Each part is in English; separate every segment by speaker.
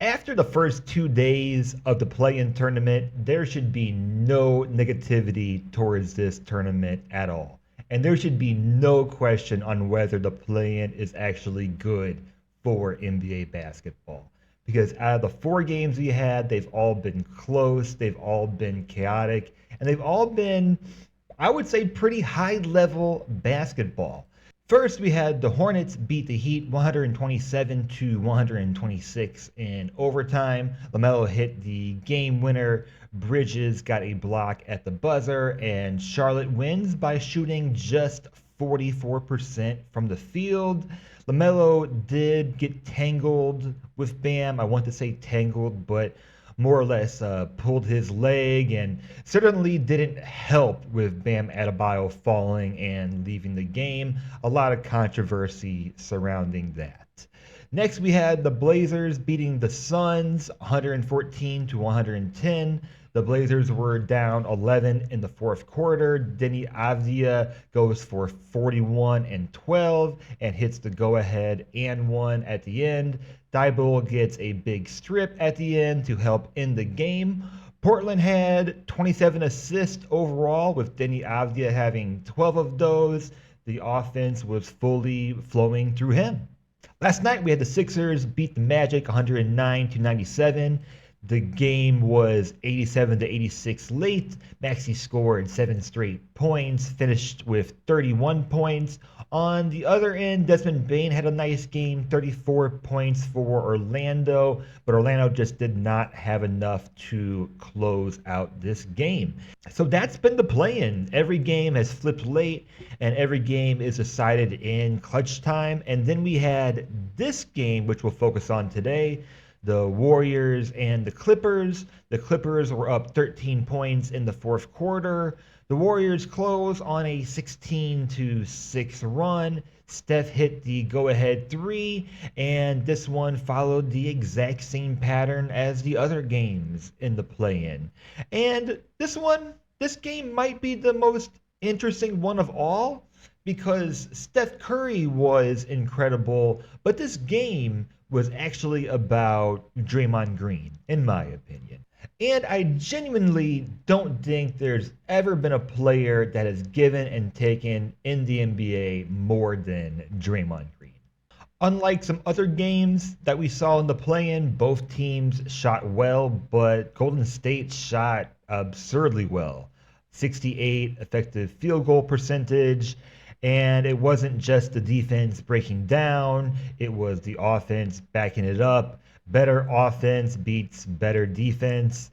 Speaker 1: After the first 2 days of the play-in tournament, there should be no negativity towards this tournament at all. And there should be no question on whether the play-in is actually good for NBA basketball. Because out of the 4 games we had, they've all been close, they've all been chaotic, and they've all been, I would say, pretty high-level basketball. First, we had the Hornets beat the Heat 127 to 126 in overtime. LaMelo hit the game winner. Bridges got a block at the buzzer, and Charlotte wins by shooting just 44% from the field. LaMelo did get tangled with Bam. I want to say tangled, but more or less pulled his leg and certainly didn't help with Bam Adebayo falling and leaving the game. A lot of controversy surrounding that. Next, we had the Blazers beating the Suns 114 to 110. The Blazers were down 11 in the fourth quarter. Denny Avdia goes for 41 and 12 and hits the go-ahead and one at the end. Thibault gets a big strip at the end to help end the game. Portland had 27 assists overall, with Denny Avdia having 12 of those. The offense was fully flowing through him. Last night we had the Sixers beat the Magic 109 to 97. The game was 87 to 86 late. Maxey scored 7 straight points, finished with 31 points. On the other end, Desmond Bane had a nice game, 34 points for Orlando, but Orlando just did not have enough to close out this game. So that's been the play-in. Every game has flipped late, and every game is decided in clutch time. And then we had this game, which we'll focus on today, the Warriors and the Clippers. The Clippers were up 13 points in the fourth quarter. The Warriors close on a 16-6 run. Steph hit the go-ahead 3, and this one followed the exact same pattern as the other games in the play-in. And this game might be the most interesting one of all, because Steph Curry was incredible, but this game was actually about Draymond Green, in my opinion. And I genuinely don't think there's ever been a player that has given and taken in the NBA more than Draymond Green. Unlike some other games that we saw in the play-in, both teams shot well, but Golden State shot absurdly well. 68 effective field goal percentage. And it wasn't just the defense breaking down, it was the offense backing it up. Better offense beats better defense.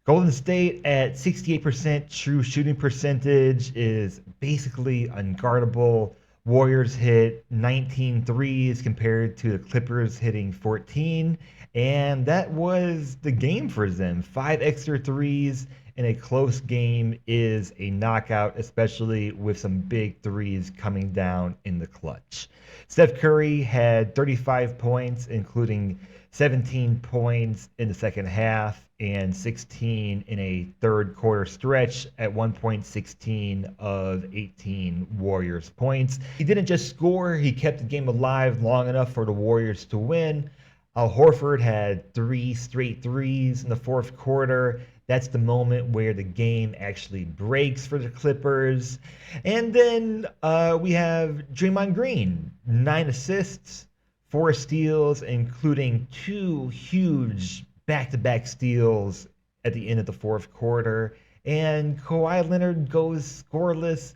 Speaker 1: Golden State at 68% true shooting percentage is basically unguardable. Warriors hit 19 threes compared to the Clippers hitting 14. And that was the game for them. 5 extra threes in a close game is a knockout, especially with some big threes coming down in the clutch. Steph Curry had 35 points, including 17 points in the second half and 16 in a third quarter stretch, at one point 16 of 18 Warriors points. He didn't just score, he kept the game alive long enough for the Warriors to win. Al Horford had 3 straight threes in the fourth quarter. That's the moment where the game actually breaks for the Clippers. And then we have Draymond Green, 9 assists, 4 steals, including 2 huge back-to-back steals at the end of the fourth quarter. And Kawhi Leonard goes scoreless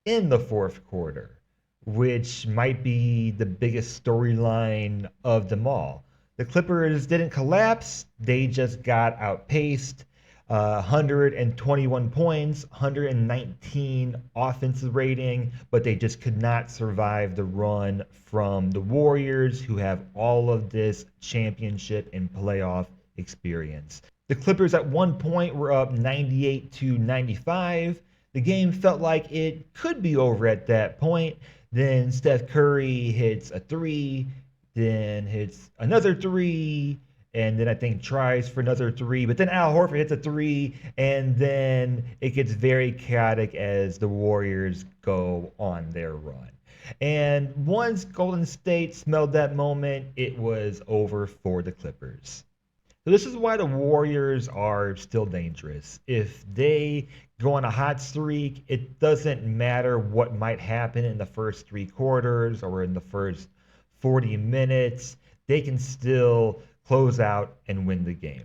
Speaker 1: in the fourth quarter, which might be the biggest storyline of them all. The Clippers didn't collapse, they just got outpaced. 121 points, 119 offensive rating, but they just could not survive the run from the Warriors, who have all of this championship and playoff experience. The Clippers at one point were up 98 to 95. The game felt like it could be over at that point. Then Steph Curry hits a 3, then hits another 3, and then I think tries for another 3, but then Al Horford hits a 3, and then it gets very chaotic as the Warriors go on their run. And once Golden State smelled that moment, it was over for the Clippers. So this is why the Warriors are still dangerous. If they go on a hot streak, it doesn't matter what might happen in the first 3 quarters or in the first 40 minutes. They can still close out and win the game.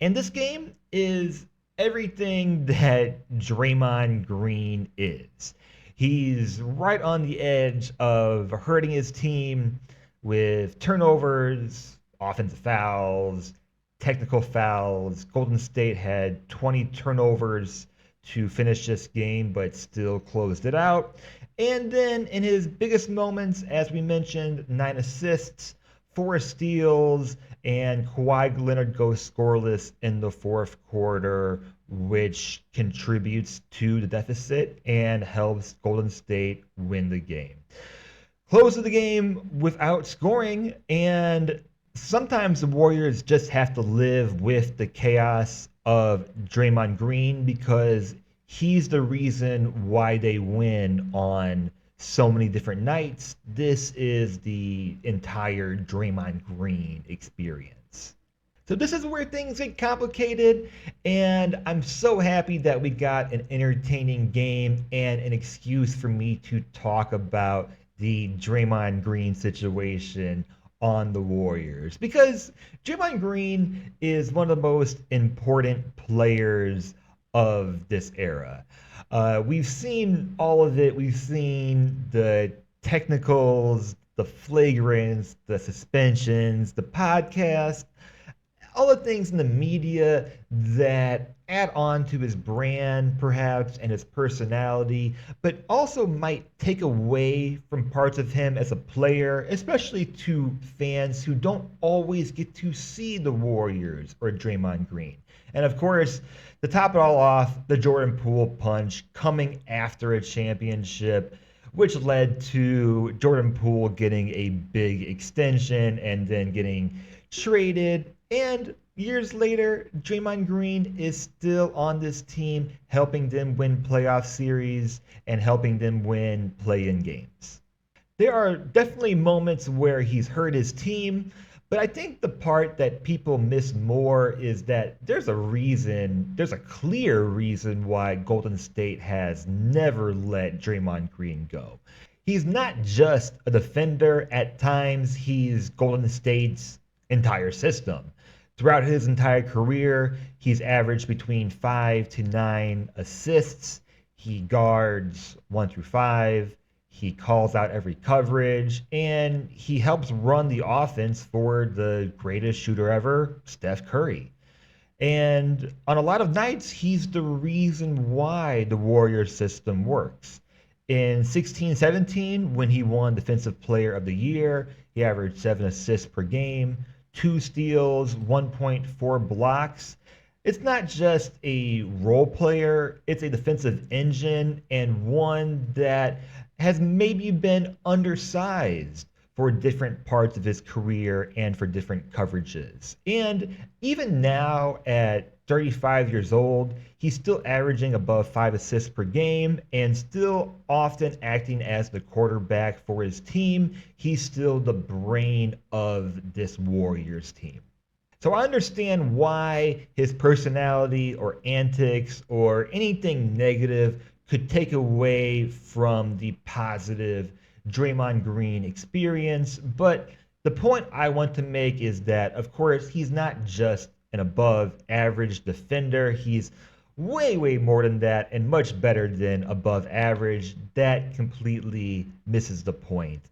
Speaker 1: And this game is everything that Draymond Green is. He's right on the edge of hurting his team with turnovers, offensive fouls, technical fouls. Golden State had 20 turnovers to finish this game, but still closed it out. And then in his biggest moments, as we mentioned, 9 assists, 4 steals, and Kawhi Leonard goes scoreless in the fourth quarter, which contributes to the deficit and helps Golden State win the game. Close of the game without scoring, and sometimes the Warriors just have to live with the chaos of Draymond Green because he's the reason why they win on so many different nights. This is the entire Draymond Green experience. So this is where things get complicated, and I'm so happy that we got an entertaining game and an excuse for me to talk about the Draymond Green situation on the Warriors, because Draymond Green is one of the most important players of this era. We've seen all of it. We've seen the technicals, the flagrants, the suspensions, the podcast, all the things in the media that add on to his brand, perhaps, and his personality, but also might take away from parts of him as a player, especially to fans who don't always get to see the Warriors or Draymond Green. And of course, to top it all off, the Jordan Poole punch coming after a championship, which led to Jordan Poole getting a big extension and then getting traded. And years later, Draymond Green is still on this team, helping them win playoff series and helping them win play-in games. There are definitely moments where he's hurt his team, but I think the part that people miss more is that there's a clear reason why Golden State has never let Draymond Green go. He's not just a defender. At times, he's Golden State's entire system. Throughout his entire career, he's averaged between 5 to 9 assists. He guards 1 through 5. He calls out every coverage, and he helps run the offense for the greatest shooter ever, Steph Curry. And on a lot of nights, he's the reason why the Warriors system works. In 16-17, when he won Defensive Player of the Year, he averaged 7 assists per game, 2 steals, 1.4 blocks. It's not just a role player, it's a defensive engine, and one that has maybe been undersized for different parts of his career and for different coverages. And even now at 35 years old, he's still averaging above 5 assists per game and still often acting as the quarterback for his team. He's still the brain of this Warriors team. So I understand why his personality or antics or anything negative could take away from the positive Draymond Green experience. But the point I want to make is that, of course, he's not just an above average defender. He's way, way more than that and much better than above average. That completely misses the point.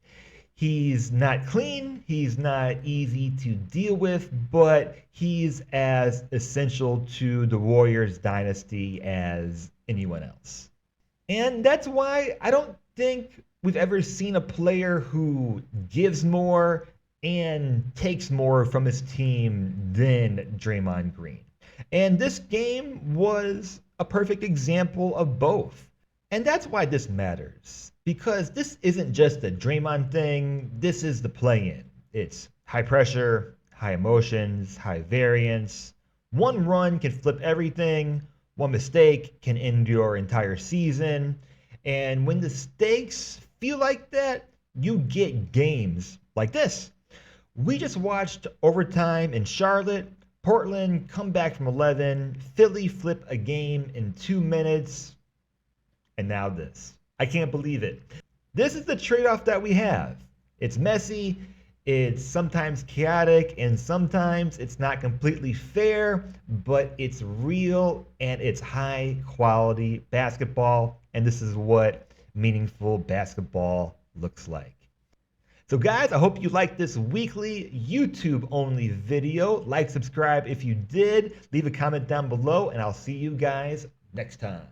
Speaker 1: He's not clean, he's not easy to deal with, but he's as essential to the Warriors dynasty as anyone else. And that's why I don't think we've ever seen a player who gives more and takes more from his team than Draymond Green. And this game was a perfect example of both. And that's why this matters. Because this isn't just a Draymond thing, this is the play-in. It's high pressure, high emotions, high variance. One run can flip everything. One mistake can end your entire season. And when the stakes feel like that, you get games like this. We just watched overtime in Charlotte Portland come back from 11, Philly flip a game in 2 minutes, and now this. I can't believe it. This is the trade-off that we have. It's messy, it's sometimes chaotic, and sometimes it's not completely fair, but it's real and it's high quality basketball, and this is what meaningful basketball looks like. So guys, I hope you liked this weekly YouTube only video. Like, subscribe if you did, leave a comment down below, and I'll see you guys next time.